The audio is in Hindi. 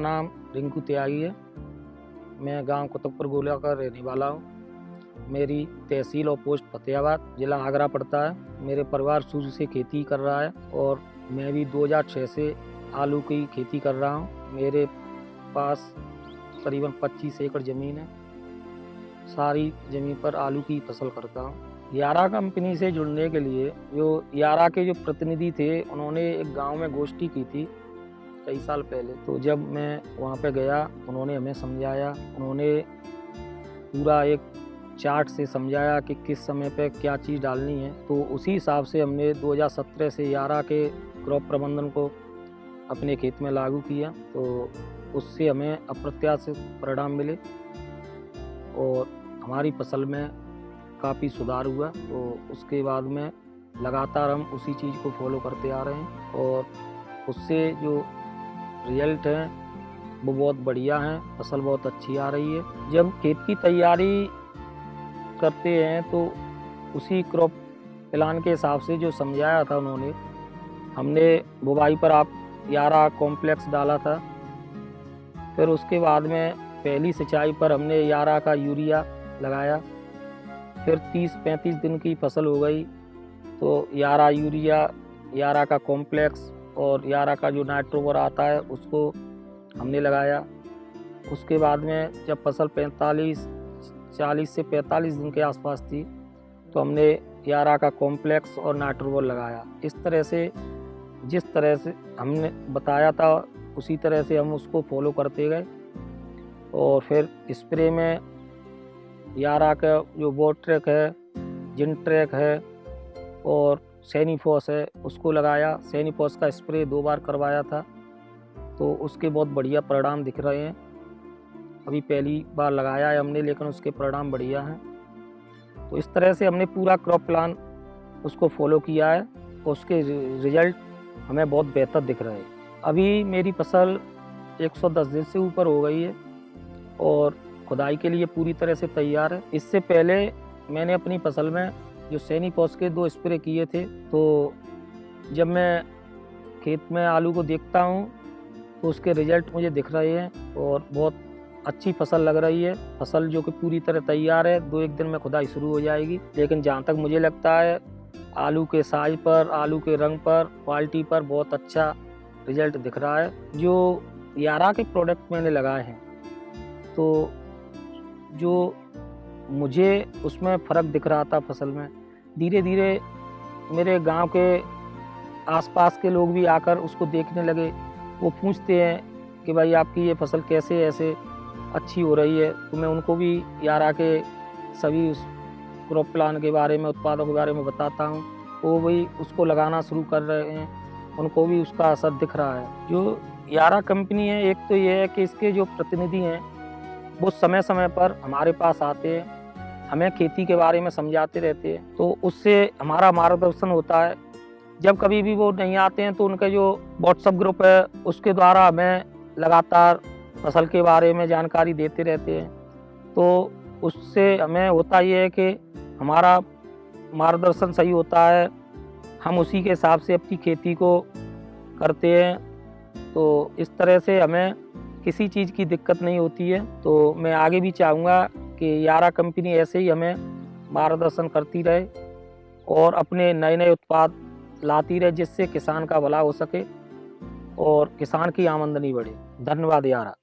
नाम रिंकू त्यागी है। मैं गांव कुतुबपुर गोला का रहने वाला हूं। मेरी तहसील और पोस्ट फतेहाबाद, जिला आगरा पड़ता है। मेरे परिवार शुरू से खेती कर रहा है और मैं भी 2006 से आलू की खेती कर रहा हूं। मेरे पास करीबन 25 एकड़ ज़मीन है। सारी ज़मीन पर आलू की फसल करता हूं। यारा कंपनी से जुड़ने के लिए जो यारा के जो प्रतिनिधि थे, उन्होंने एक गांव में गोष्ठी की थी कई साल पहले। तो जब मैं वहां पे गया, उन्होंने हमें समझाया, उन्होंने पूरा एक चार्ट से समझाया कि किस समय पे क्या चीज़ डालनी है। तो उसी हिसाब से हमने 2017 से यारा के क्रॉप प्रबंधन को अपने खेत में लागू किया। तो उससे हमें अप्रत्याशित परिणाम मिले और हमारी फसल में काफ़ी सुधार हुआ। तो उसके बाद में लगातार हम उसी चीज़ को फॉलो करते आ रहे हैं और उससे जो रिजल्ट हैं वो बहुत बढ़िया हैं। फसल बहुत अच्छी आ रही है। जब खेत की तैयारी करते हैं तो उसी क्रॉप प्लान के हिसाब से जो समझाया था उन्होंने, हमने बुवाई पर आप यारा कॉम्प्लेक्स डाला था। फिर उसके बाद में पहली सिंचाई पर हमने यारा का यूरिया लगाया। फिर 30-35 दिन की फसल हो गई तो यारा यूरिया, यारा का कॉम्प्लेक्स और यारा का जो नाइट्रोवर आता है उसको हमने लगाया। उसके बाद में जब फसल 40 से 45 दिन के आसपास थी तो हमने यारा का कॉम्प्लेक्स और नाइट्रोवर लगाया। इस तरह से जिस तरह से हमने बताया था उसी तरह से हम उसको फॉलो करते गए। और फिर स्प्रे में यारा का जो बोट्रेक है, जिनट्रेक है और सैनिफॉस है उसको लगाया। सैनिफॉस का स्प्रे 2 बार करवाया था तो उसके बहुत बढ़िया परिणाम दिख रहे हैं। अभी पहली बार लगाया है हमने, लेकिन उसके परिणाम बढ़िया हैं। तो इस तरह से हमने पूरा क्रॉप प्लान उसको फॉलो किया है और उसके रिजल्ट हमें बहुत बेहतर दिख रहे हैं। अभी मेरी फसल 110 दिन से ऊपर हो गई है और खुदाई के लिए पूरी तरह से तैयार है। इससे पहले मैंने अपनी फसल में जो सैनिफॉस के 2 स्प्रे किए थे। तो जब मैं खेत में आलू को देखता हूँ तो उसके रिजल्ट मुझे दिख रहे हैं और बहुत अच्छी फसल लग रही है। फसल जो कि पूरी तरह तैयार है, 2-1 दिन में खुदाई शुरू हो जाएगी। लेकिन जहाँ तक मुझे लगता है आलू के साइज पर, आलू के रंग पर, क्वालिटी पर बहुत अच्छा रिजल्ट दिख रहा है। जो यारा के प्रोडक्ट मैंने लगाए हैं तो जो मुझे उसमें फ़र्क दिख रहा था फसल में, धीरे धीरे मेरे गांव के आसपास के लोग भी आकर उसको देखने लगे। वो पूछते हैं कि भाई आपकी ये फसल कैसे ऐसे अच्छी हो रही है। तो मैं उनको भी यारा के सभी उस क्रॉप प्लान के बारे में, उत्पादों के बारे में बताता हूँ। वो भी उसको लगाना शुरू कर रहे हैं, उनको भी उसका असर दिख रहा है। जो यारा कंपनी है, एक तो ये है कि इसके जो प्रतिनिधि हैं वो समय समय पर हमारे पास आते हैं, हमें खेती के बारे में समझाते रहते हैं। तो उससे हमारा मार्गदर्शन होता है। जब कभी भी वो नहीं आते हैं तो उनका जो व्हाट्सएप ग्रुप है उसके द्वारा हमें लगातार फसल के बारे में जानकारी देते रहते हैं। तो उससे हमें होता ये है कि हमारा मार्गदर्शन सही होता है, हम उसी के हिसाब से अपनी खेती को करते हैं। तो इस तरह से हमें किसी चीज़ की दिक्कत नहीं होती है। तो मैं आगे भी चाहूँगा कि यारा कंपनी ऐसे ही हमें मार्गदर्शन करती रहे और अपने नए नए उत्पाद लाती रहे, जिससे किसान का भला हो सके और किसान की आमदनी बढ़े। धन्यवाद यारा।